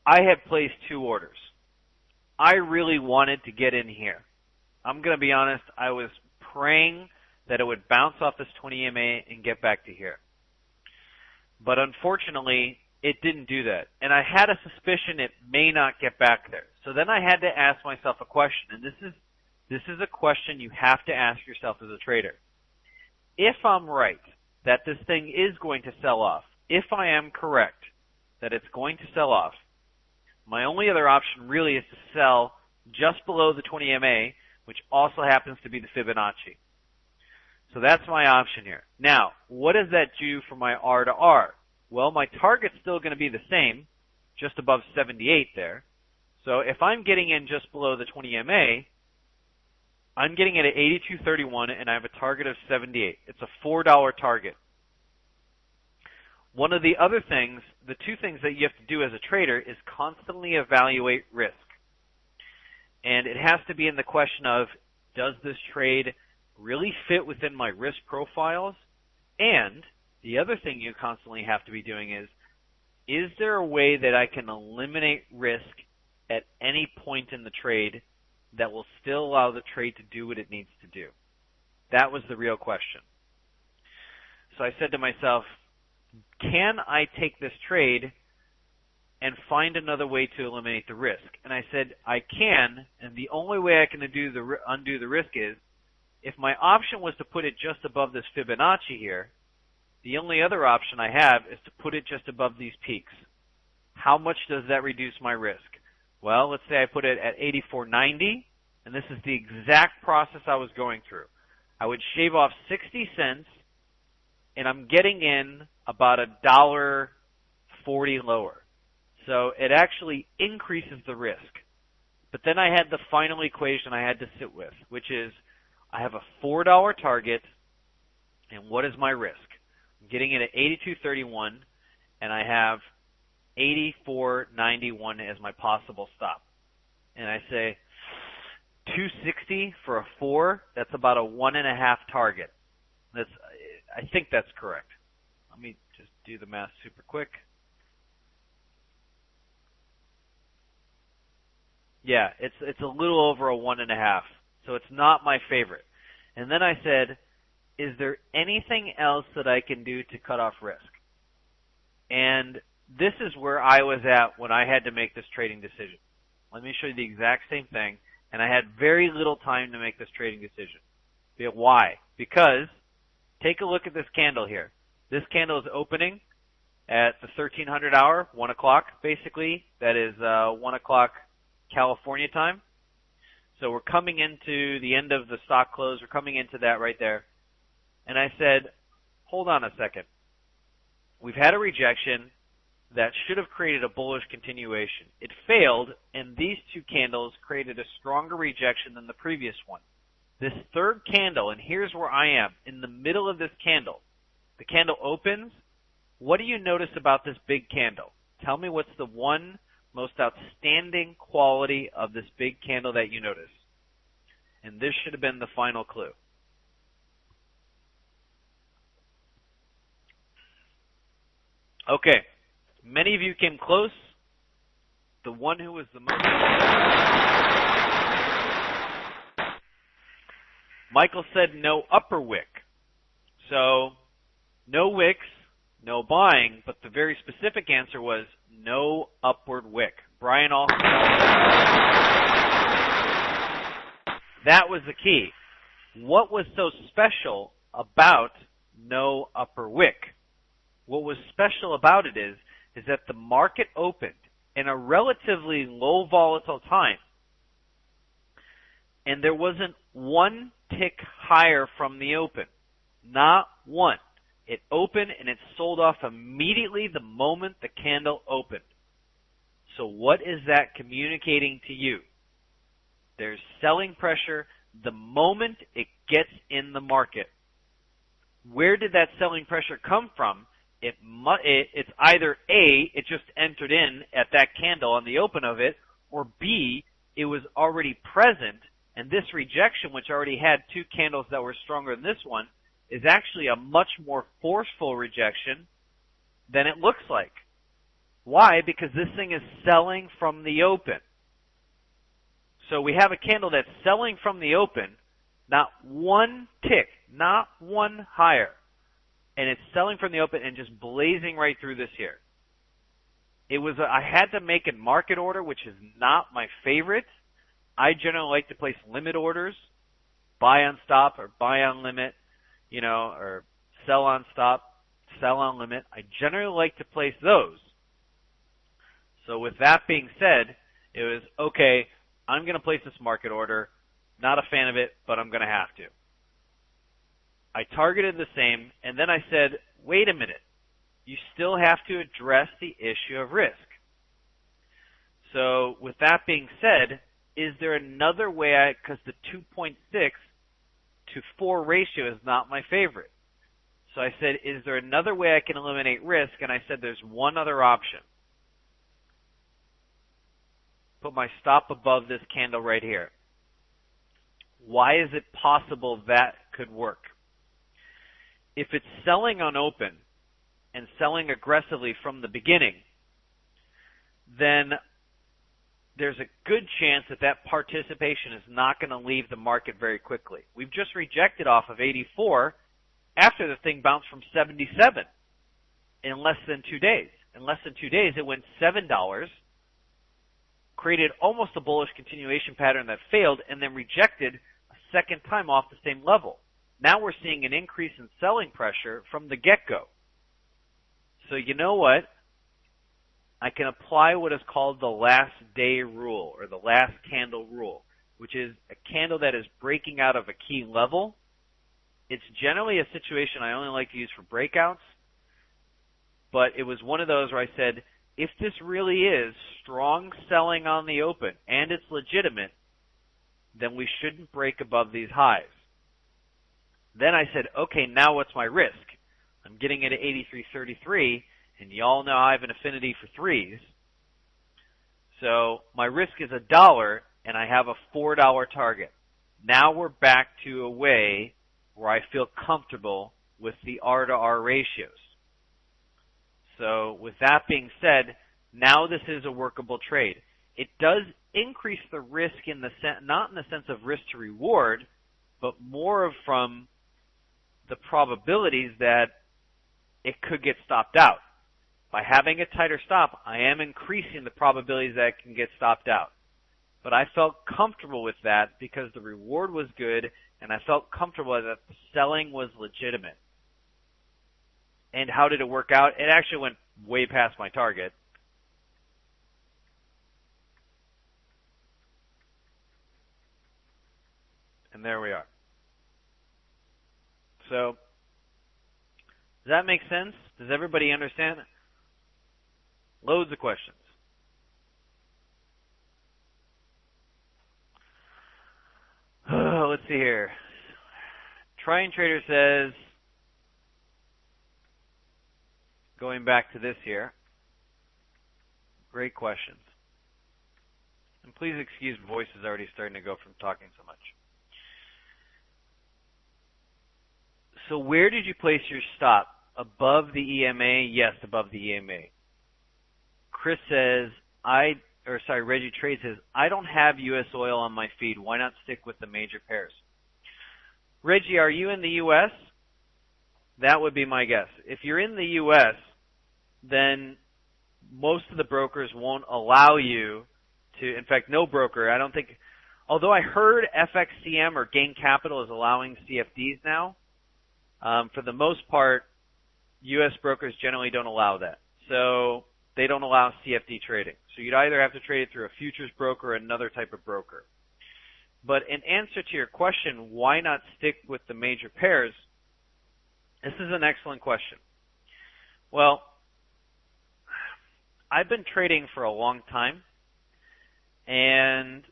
I had placed 2 orders. I really wanted to get in here. I'm going to be honest, I was praying that it would bounce off this 20 EMA and get back to here. But unfortunately, it didn't do that. And I had a suspicion it may not get back there. So then I had to ask myself a question, and this is a question you have to ask yourself as a trader. If I'm right that this thing is going to sell off, if I am correct that it's going to sell off, my only other option really is to sell just below the 20 EMA, which also happens to be the Fibonacci. So that's my option here. Now, what does that do for my R to R? Well, my target's still going to be the same, just above 78 there. So if I'm getting in just below the 20 EMA, I'm getting it at 82.31 and I have a target of 78. It's a $4 target. One of the other things, the 2 things that you have to do as a trader is constantly evaluate risk. And it has to be in the question of, does this trade really fit within my risk profiles? And the other thing you constantly have to be doing is there a way that I can eliminate risk at any point in the trade that will still allow the trade to do what it needs to do? That was the real question. So I said to myself, can I take this trade and find another way to eliminate the risk? And I said, I can, and the only way I can undo the risk is, if my option was to put it just above this Fibonacci here, the only other option I have is to put it just above these peaks. How much does that reduce my risk? Well, let's say I put it at 84.90, and this is the exact process I was going through. I would shave off 60 cents, and I'm getting in about $1.40 lower. So it actually increases the risk. But then I had the final equation I had to sit with, which is I have a $4 target, and what is my risk? I'm getting in at 82.31, and I have 84.91 as my possible stop. And I say 260 for a 4, that's about a 1.5 target. I think that's correct. Let me just do the math super quick. Yeah, it's a little over a 1.5, so it's not my favorite. And then I said, is there anything else that I can do to cut off risk? And this is where I was at when I had to make this trading decision. Let me show you the exact same thing, and I had very little time to make this trading decision. Why? Because take a look at this candle here. This candle is opening at the 1300 hour, 1 o'clock basically. That is 1 o'clock California time. So we're coming into the end of the stock close. We're coming into that right there. And I said, hold on a second. We've had a rejection that should have created a bullish continuation. It failed, and these two candles created a stronger rejection than the previous one. This third candle, and here's where I am, in the middle of this candle. The candle opens. What do you notice about this big candle? Tell me what's the one most outstanding quality of this big candle that you notice. And this should have been the final clue. Okay, many of you came close. The one who was the most... Michael said no upper wick. So, no wicks, no buying, but the very specific answer was no upward wick. Brian also... That was the key. What was so special about no upper wick? What was special about it is that the market opened in a relatively low volatile time, and there wasn't one tick higher from the open. Not one. It opened and it sold off immediately the moment the candle opened. So what is that communicating to you? There's selling pressure the moment it gets in the market. Where did that selling pressure come from? It's either A, it just entered in at that candle on the open of it, or B, it was already present, and this rejection, which already had two candles that were stronger than this one, is actually a much more forceful rejection than it looks like. Why? Because this thing is selling from the open. So we have a candle that's selling from the open, not one tick, not one higher. And it's selling from the open and just blazing right through this here. I had to make a market order, which is not my favorite. I generally like to place limit orders, buy on stop or buy on limit, or sell on stop, sell on limit. I generally like to place those. So with that being said, it was, okay, I'm going to place this market order. Not a fan of it, but I'm going to have to. I targeted the same, and then I said, wait a minute. You still have to address the issue of risk. So with that being said, is there another way because the 2.6 to 4 ratio is not my favorite. So I said, is there another way I can eliminate risk? And I said, there's one other option. Put my stop above this candle right here. Why is it possible that could work? If it's selling on open and selling aggressively from the beginning, then there's a good chance that that participation is not going to leave the market very quickly. We've just rejected off of 84 after the thing bounced from 77 in less than 2 days. In less than 2 days, it went $7, created almost a bullish continuation pattern that failed, and then rejected a second time off the same level. Now we're seeing an increase in selling pressure from the get-go. So you know what? I can apply what is called the last day rule, or the last candle rule, which is a candle that is breaking out of a key level. It's generally a situation I only like to use for breakouts, but it was one of those where I said, if this really is strong selling on the open and it's legitimate, then we shouldn't break above these highs. Then I said, okay, now what's my risk? I'm getting it at 83.33, and y'all know I have an affinity for threes. So my risk is $1, and I have a $4 target. Now we're back to a way where I feel comfortable with the R to R ratios. So with that being said, now this is a workable trade. It does increase the risk in the not in the sense of risk to reward, but more from the probabilities that it could get stopped out. By having a tighter stop, I am increasing the probabilities that it can get stopped out. But I felt comfortable with that because the reward was good, and I felt comfortable that the selling was legitimate. And how did it work out? It actually went way past my target. And there we are. So, does that make sense? Does everybody understand? Loads of questions. Let's see here. Trying Trader says, going back to this here, great questions. And please excuse voice is already starting to go from talking so much. So where did you place your stop? Above the EMA? Yes, above the EMA. Chris says, Reggie Trade says, I don't have U.S. oil on my feed. Why not stick with the major pairs? Reggie, are you in the U.S.? That would be my guess. If you're in the U.S., then most of the brokers won't allow you to, in fact, no broker, I don't think, although I heard FXCM or Gain Capital is allowing CFDs now, for the most part, U.S. brokers generally don't allow that. So they don't allow CFD trading. So you'd either have to trade it through a futures broker or another type of broker. But in answer to your question, why not stick with the major pairs? This is an excellent question. Well, I've been trading for a long time, and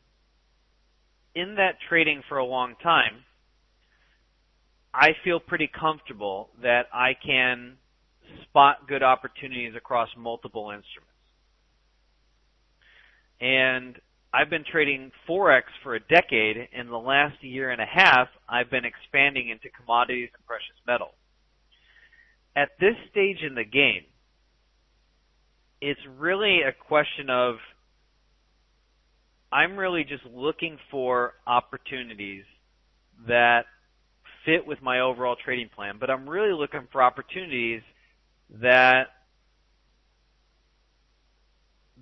in that trading for a long time, I feel pretty comfortable that I can spot good opportunities across multiple instruments. And I've been trading Forex for a decade. In the last year and a half, I've been expanding into commodities and precious metal. At this stage in the game, it's really a question of I'm really just looking for opportunities that fit with my overall trading plan, but I'm really looking for opportunities that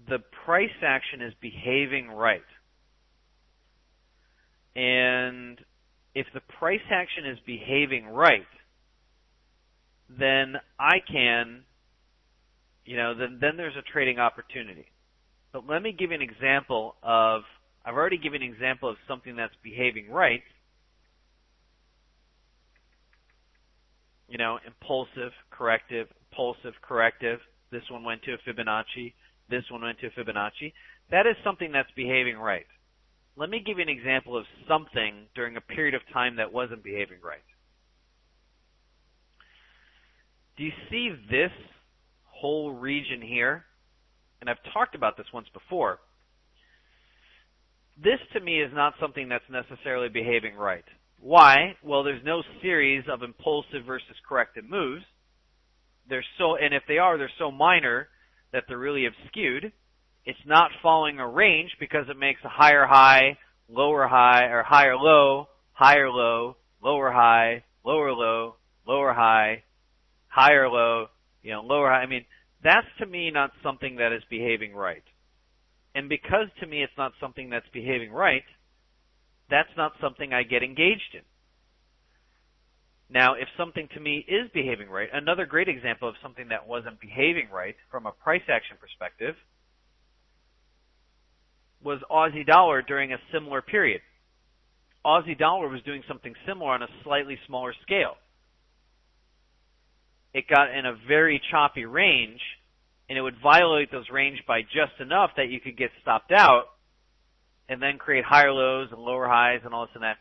the price action is behaving right. And if the price action is behaving right, then I can, then there's a trading opportunity. But let me give you an example I've already given an example of something that's behaving right. Impulsive, corrective. This one went to a Fibonacci. This one went to a Fibonacci. That is something that's behaving right. Let me give you an example of something during a period of time that wasn't behaving right. Do you see this whole region here? And I've talked about this once before. This to me is not something that's necessarily behaving right. Why? Well, there's no series of impulsive versus corrective moves. And if they are, they're so minor that they're really obscured. it's not following a range because it makes a higher high, lower high, or higher low, lower high, lower low, lower high, higher low, lower high. I mean, that's to me not something that is behaving right. And because to me it's not something that's behaving right, that's not something I get engaged in. Now, if something to me is behaving right, another great example of something that wasn't behaving right from a price action perspective was Aussie dollar during a similar period. Aussie dollar was doing something similar on a slightly smaller scale. It got in a very choppy range, and it would violate those range by just enough that you could get stopped out and then create higher lows and lower highs and all this and that.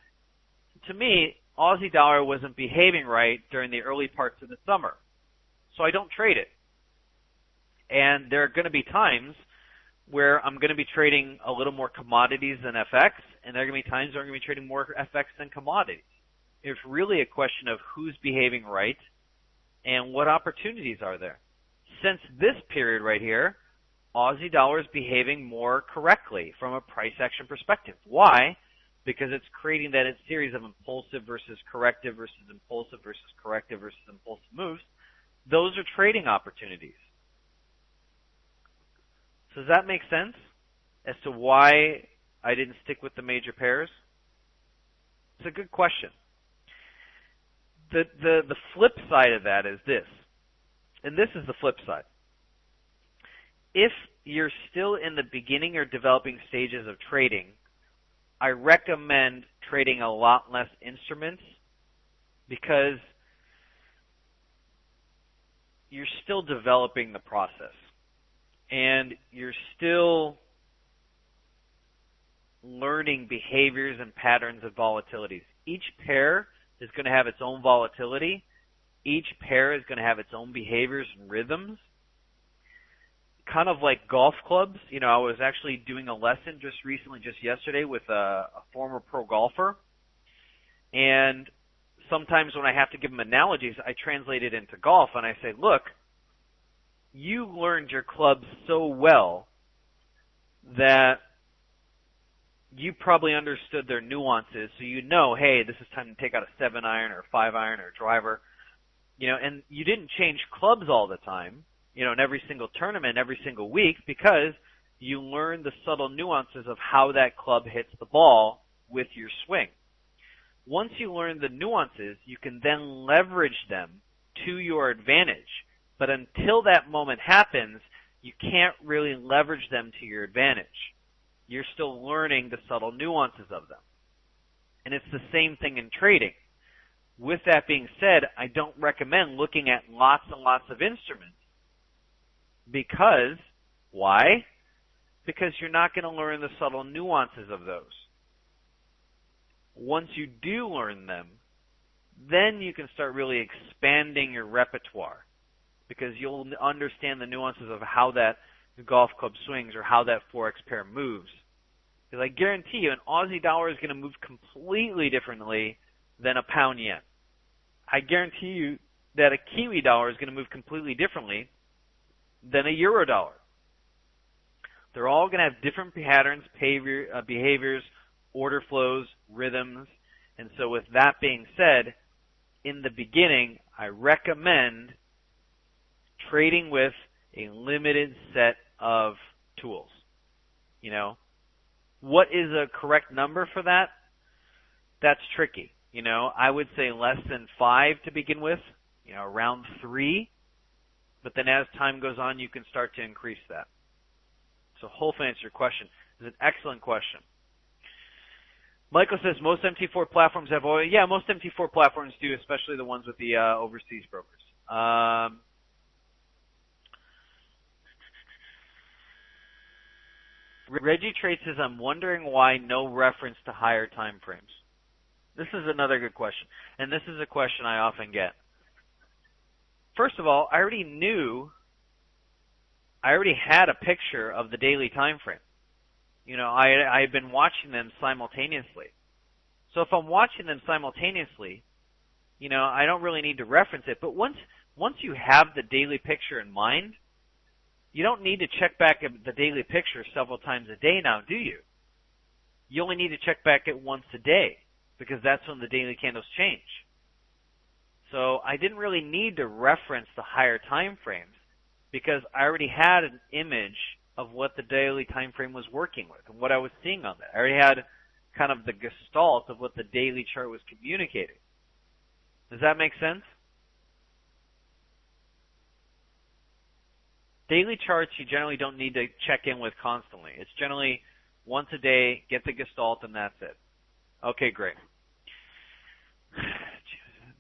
To me, Aussie dollar wasn't behaving right during the early parts of the summer, so I don't trade it. And there are going to be times where I'm going to be trading a little more commodities than FX, and there are going to be times where I'm going to be trading more FX than commodities. It's really a question of who's behaving right and what opportunities are there. Since this period right here, Aussie dollar is behaving more correctly from a price action perspective. Why? Because it's creating that series of impulsive versus corrective versus impulsive versus corrective versus impulsive moves. Those are trading opportunities. So does that make sense as to why I didn't stick with the major pairs? It's a good question. The flip side of that is this, and this is the flip side. If you're still in the beginning or developing stages of trading, I recommend trading a lot less instruments because you're still developing the process and you're still learning behaviors and patterns of volatilities. Each pair is going to have its own volatility. Each pair is going to have its own behaviors and rhythms. Kind of like golf clubs. I was actually doing a lesson just yesterday with a former pro golfer. And sometimes when I have to give them analogies, I translate it into golf and I say, look, you learned your clubs so well that you probably understood their nuances, so hey, this is time to take out a 7-iron or a 5-iron or a driver, and you didn't change clubs all the time, in every single tournament, every single week, because you learned the subtle nuances of how that club hits the ball with your swing. Once you learn the nuances, you can then leverage them to your advantage. But until that moment happens, you can't really leverage them to your advantage. You're still learning the subtle nuances of them. And it's the same thing in trading. With that being said, I don't recommend looking at lots and lots of instruments. Because, why? Because you're not going to learn the subtle nuances of those. Once you do learn them, then you can start really expanding your repertoire. Because you'll understand the nuances of how that golf club swings or how that Forex pair moves. Because I guarantee you an Aussie dollar is going to move completely differently than a pound yen. I guarantee you that a Kiwi dollar is going to move completely differently than a euro dollar. They're all going to have different patterns, behaviors, order flows, rhythms. And so with that being said, in the beginning, I recommend trading with a limited set of tools. What is a correct number for that? That's tricky. I would say less than 5 to begin with, around 3. But then as time goes on, you can start to increase that. So hopefully answer your question. It's an excellent question. Michael says most MT4 platforms have oil. Yeah, most MT4 platforms do, especially the ones with the overseas brokers. Reggie Trade says, I'm wondering why no reference to higher time frames. This is another good question, and this is a question I often get. First of all, I already had a picture of the daily time frame. I had been watching them simultaneously. So if I'm watching them simultaneously, I don't really need to reference it. But once you have the daily picture in mind, You don't need to check back at the daily picture several times a day now, do you? You only need to check back at once a day because that's when the daily candles change. So I didn't really need to reference the higher time frames because I already had an image of what the daily time frame was working with and what I was seeing on that. I already had kind of the gestalt of what the daily chart was communicating. Does that make sense? Daily charts you generally don't need to check in with constantly. It's generally once a day, get the gestalt, and that's it. Okay, great.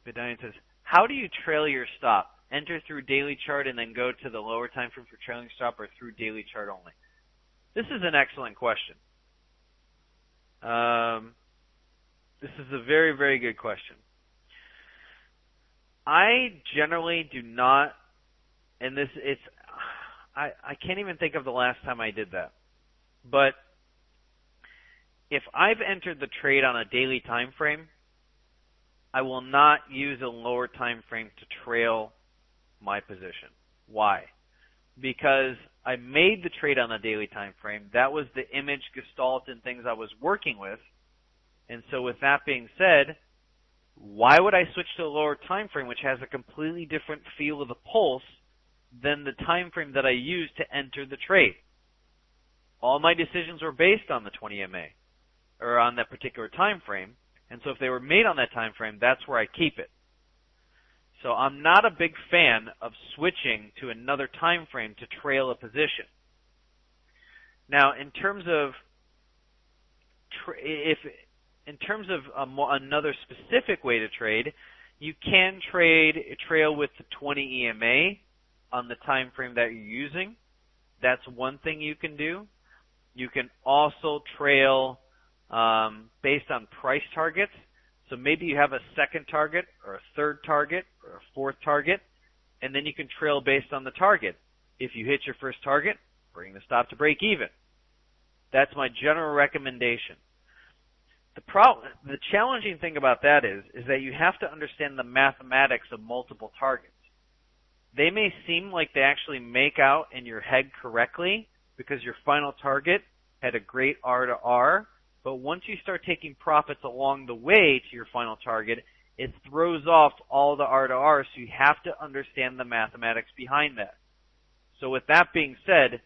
Medina says, how do you trail your stop? Enter through daily chart and then go to the lower time frame for trailing stop, or through daily chart only? This is an excellent question. This is a very, very good question. I generally do not, and I can't even think of the last time I did that. But if I've entered the trade on a daily time frame, I will not use a lower time frame to trail my position. Why? Because I made the trade on a daily time frame. That was the image, gestalt, and things I was working with. And so with that being said, why would I switch to a lower time frame which has a completely different feel of the pulse than the time frame that I used to enter the trade? All my decisions were based on the 20 MA or on that particular time frame. And so if they were made on that time frame, that's where I keep it. So I'm not a big fan of switching to another time frame to trail a position. Now, in terms of another specific way to trade, you can trail with the 20 EMA on the time frame that you're using. That's one thing you can do. You can also trail based on price targets. So maybe you have a second target or a third target or a fourth target, and then you can trail based on the target. If you hit your first target, bring the stop to break even. That's my general recommendation. The challenging thing about that is that you have to understand the mathematics of multiple targets. They may seem like they actually make out in your head correctly because your final target had a great R to R, but once you start taking profits along the way to your final target, it throws off all the R to R, so you have to understand the mathematics behind that. So with that being said,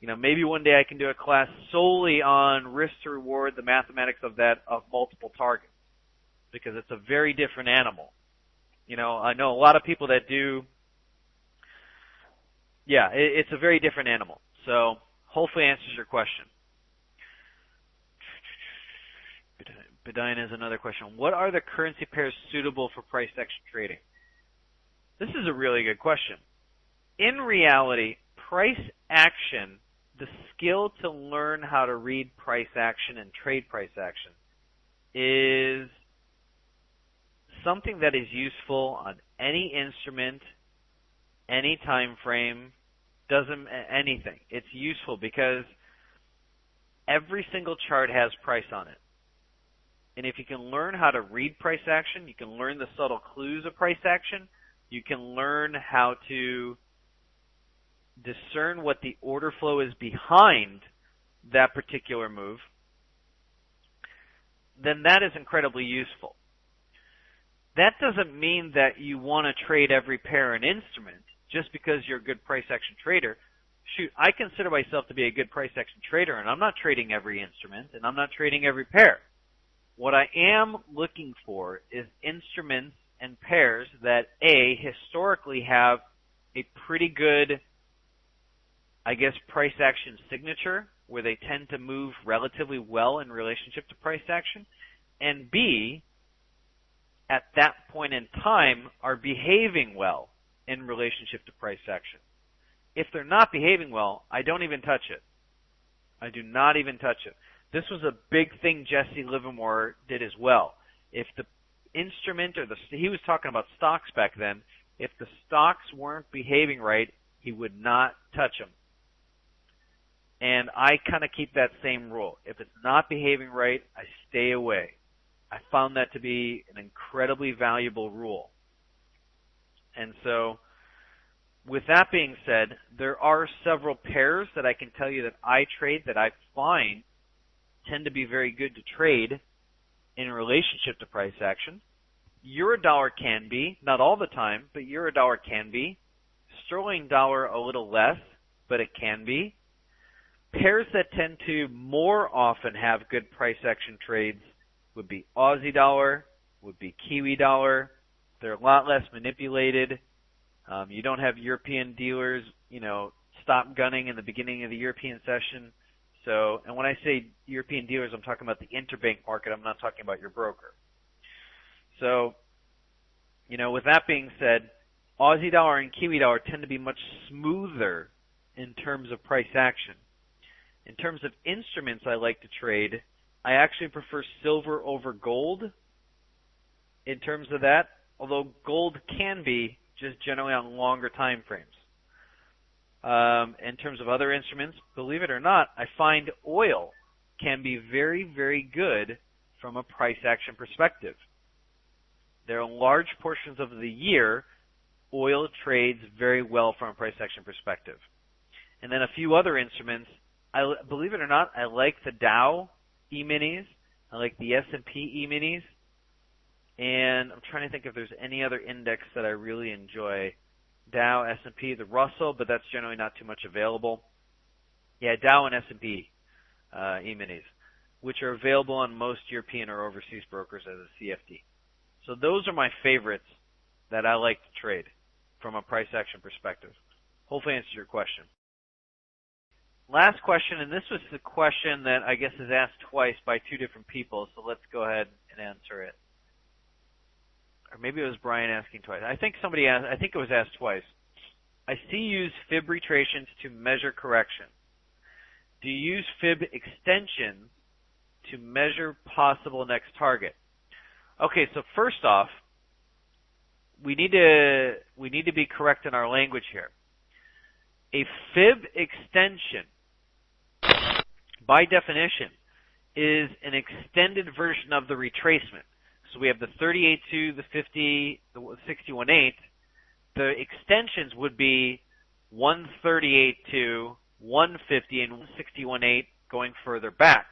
maybe one day I can do a class solely on risk to reward, the mathematics of multiple targets, because it's a very different animal. I know a lot of people that do. Yeah, it's a very different animal. So hopefully answers your question. Medina has another question. What are the currency pairs suitable for price action trading? This is a really good question. In reality, price action, the skill to learn how to read price action and trade price action, is something that is useful on any instrument, any time frame, anything. It's useful because every single chart has price on it. And if you can learn how to read price action, you can learn the subtle clues of price action, you can learn how to discern what the order flow is behind that particular move, then that is incredibly useful. That doesn't mean that you want to trade every pair and instrument just because you're a good price action trader. Shoot, I consider myself to be a good price action trader, and I'm not trading every instrument, and I'm not trading every pair. What I am looking for is instruments and pairs that, A, historically have a pretty good, price action signature, where they tend to move relatively well in relationship to price action, and B, at that point in time, are behaving well in relationship to price action. If they're not behaving well, I don't even touch it. I do not even touch it. This was a big thing Jesse Livermore did as well. If the instrument he was talking about stocks back then, if the stocks weren't behaving right, he would not touch them. And I kind of keep that same rule. If it's not behaving right, I stay away. I found that to be an incredibly valuable rule. And so With that being said, there are several pairs that I can tell you that I trade that I find tend to be very good to trade in relationship to price action. Euro-dollar can be, not all the time, but euro-dollar can be. Sterling dollar a little less, but it can be. Pairs that tend to more often have good price action trades would be Aussie dollar, would be Kiwi dollar. They're a lot less manipulated. You don't have European dealers, stop gunning in the beginning of the European session. So, and when I say European dealers, I'm talking about the interbank market. I'm not talking about your broker. So, with that being said, Aussie dollar and Kiwi dollar tend to be much smoother in terms of price action. In terms of instruments I like to trade, I actually prefer silver over gold in terms of that, although gold can be just generally on longer time frames. In terms of other instruments, believe it or not, I find oil can be very, very good from a price action perspective. There are large portions of the year oil trades very well from a price action perspective. And then a few other instruments, believe it or not, I like the Dow E-minis, I like the S&P E-minis, and I'm trying to think if there's any other index that I really enjoy. Dow, S&P, the Russell, but that's generally not too much available. Yeah, Dow and S&P E-minis, which are available on most European or overseas brokers as a CFD. So those are my favorites that I like to trade from a price action perspective. Hopefully answers your question. Last question, and this was the question that I guess is asked twice by two different people, so let's go ahead and answer it. Or maybe it was Brian asking twice. I think it was asked twice. I see you use fib retracetions to measure correction. Do you use fib extensions to measure possible next target? Okay, so first off, we need to be correct in our language here. A fib extension, by definition, is an extended version of the retracement. So we have the 38.2, the 50, the 61.8. The extensions would be 138.2, 150, and 161.8 going further back.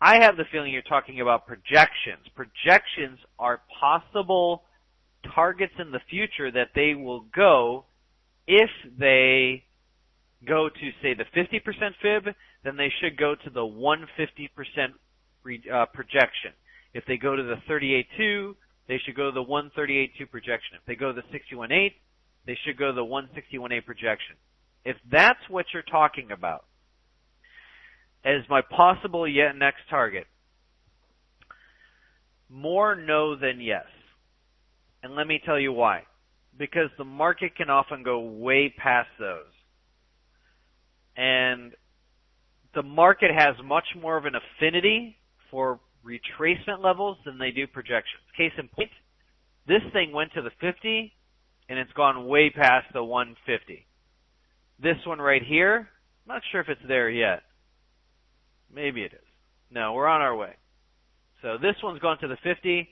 I have the feeling you're talking about projections. Projections are possible targets in the future that they will go. If they go to, say, the 50% fib, then they should go to the 150% projection. If they go to the 38.2, they should go to the 138.2 projection. If they go to the 61.8, they should go to the 161.8 projection. If that's what you're talking about as my possible yet next target, more no than yes. And let me tell you why. Because the market can often go way past those. And the market has much more of an affinity for retracement levels than they do projections. Case in point, this thing went to the 50 and it's gone way past the 150. This one right here, I'm not sure if it's there yet. Maybe it is. No, we're on our way. So this one's gone to the 50.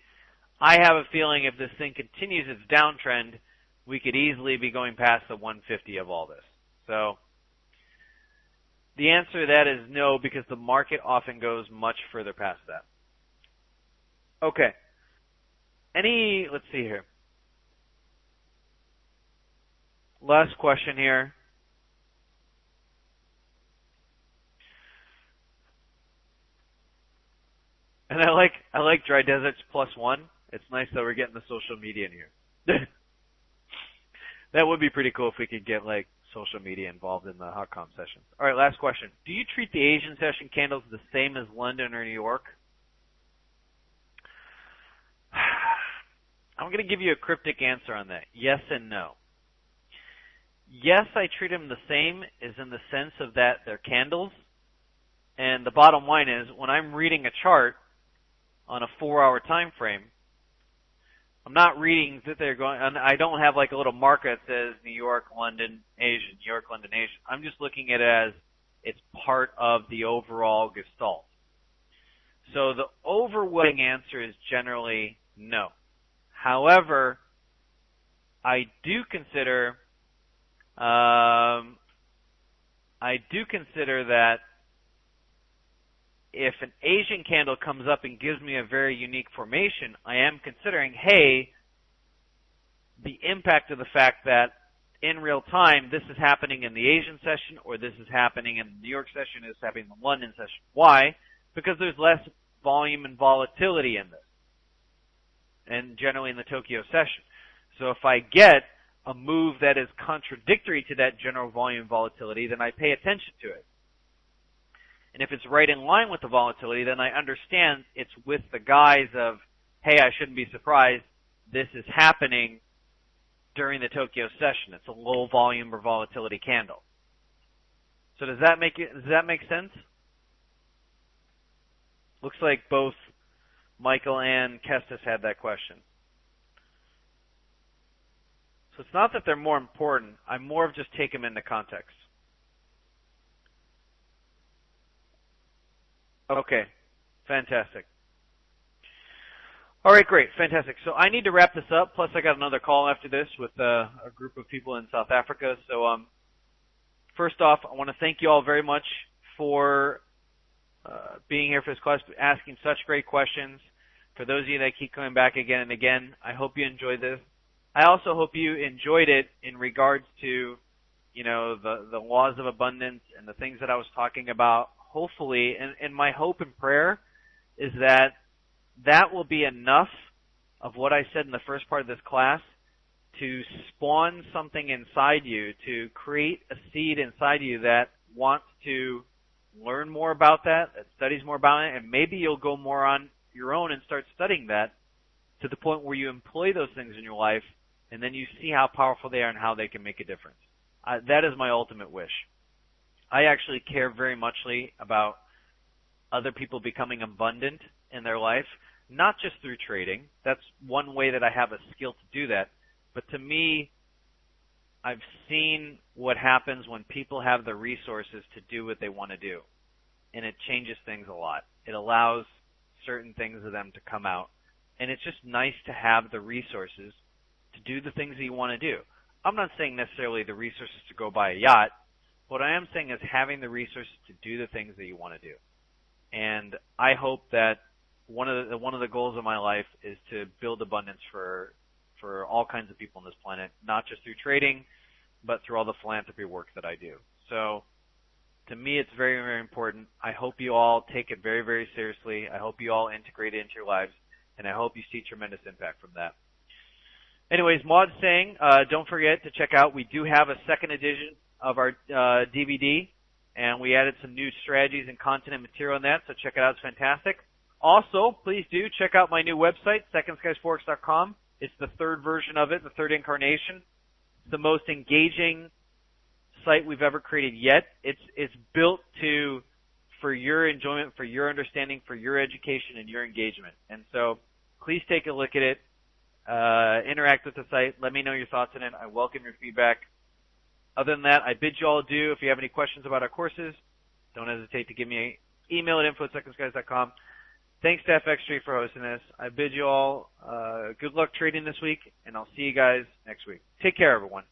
I have a feeling if this thing continues its downtrend, we could easily be going past the 150 of all this. So the answer to that is no, because the market often goes much further past that. Okay. Let's see here. Last question here. And I like Dry Deserts +1. It's nice that we're getting the social media in here. That would be pretty cool if we could get social media involved in the hot comp sessions. All right, last question. Do you treat the Asian session candles the same as London or New York? I'm going to give you a cryptic answer on that. Yes and no. Yes, I treat them the same as in the sense of that they're candles. And the bottom line is, when I'm reading a chart on a 4-hour time frame, I'm not reading that they're going, and I don't have a little marker that says New York, London, Asia, New York, London, Asia. I'm just looking at it as it's part of the overall gestalt. So the overwhelming answer is generally no. However, I do consider I do consider that if an Asian candle comes up and gives me a very unique formation, I am considering, hey, the impact of the fact that in real time, this is happening in the Asian session, or this is happening in the New York session, is happening in the London session. Why? Because there's less volume and volatility in this, and generally in the Tokyo session. So if I get a move that is contradictory to that general volume volatility, then I pay attention to it. And if it's right in line with the volatility, then I understand it's with the guise of, hey, I shouldn't be surprised. This is happening during the Tokyo session. It's a low volume or volatility candle. So does that make sense? Looks like both Michael and Kestis had that question. So it's not that they're more important. I more of just take them into context. Okay, fantastic. All right, great, fantastic. So I need to wrap this up. Plus, I got another call after this with a group of people in South Africa. So first off, I want to thank you all very much for being here for this class, asking such great questions. For those of you that keep coming back again and again, I hope you enjoyed this. I also hope you enjoyed it in regards to, the laws of abundance and the things that I was talking about. Hopefully, and my hope and prayer is that will be enough of what I said in the first part of this class to spawn something inside you, to create a seed inside you that wants to learn more about that studies more about it, and maybe you'll go more on your own and start studying that to the point where you employ those things in your life, and then you see how powerful they are and how they can make a difference. That is my ultimate wish. I actually care very muchly about other people becoming abundant in their life, not just through trading. That's one way that I have a skill to do that. But to me, I've seen what happens when people have the resources to do what they want to do. And it changes things a lot. It allows certain things of them to come out. And it's just nice to have the resources to do the things that you want to do. I'm not saying necessarily the resources to go buy a yacht. What I am saying is having the resources to do the things that you want to do. And I hope that one of the goals of my life is to build abundance for all kinds of people on this planet, not just through trading, but through all the philanthropy work that I do. So to me, it's very, very important. I hope you all take it very, very seriously. I hope you all integrate it into your lives, and I hope you see tremendous impact from that. Anyways, Maud's saying, don't forget to check out, we do have a second edition of our DVD, and we added some new strategies and content and material in that, so check it out. It's fantastic. Also, please do check out my new website, secondskiesforex.com. It's the third version of it, the third incarnation. It's the most engaging site we've ever created yet. It's built for your enjoyment, for your understanding, for your education, and your engagement. And so please take a look at it. Interact with the site. Let me know your thoughts on it. I welcome your feedback. Other than that, I bid you all adieu. If you have any questions about our courses, don't hesitate to give me an email at info@secondskies.com. Thanks to FX Street for hosting this. I bid you all good luck trading this week, and I'll see you guys next week. Take care, everyone.